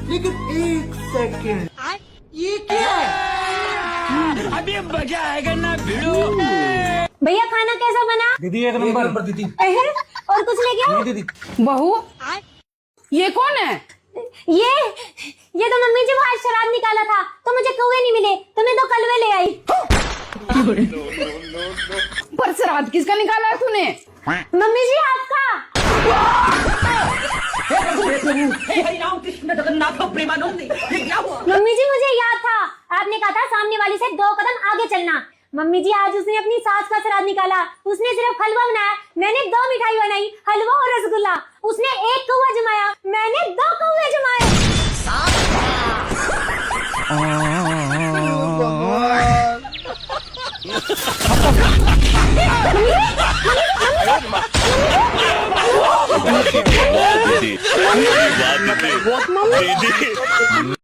लेकिन एक सेकंड, ये क्या है? अभी मजा आएगा ना भिड़ो। भैया खाना कैसा बना? दीदी एक नंबर दीदी। अहे, और कुछ ले गया? दीदी बहू ये कौन है? ये तो मम्मी जी बाहर शराब निकाला था तो मुझे कौवे नहीं मिले तो मैं 2 कलवे ले आई। पर श्राद्ध किसका निकाला है तूने? मम्मी जी आपका। मम्मी जी मुझे याद था, आपने कहा था सामने वाली से 2 कदम आगे चलना। मम्मी जी आज उसने अपनी सास का श्राद्ध निकाला, उसने सिर्फ हलवा बनाया, मैंने 2 मिठाई बनाई, हलवा और रसगुल्ला। उसने 1 कौवा जमाया, मैंने 2 कौवे जमाए। दीदी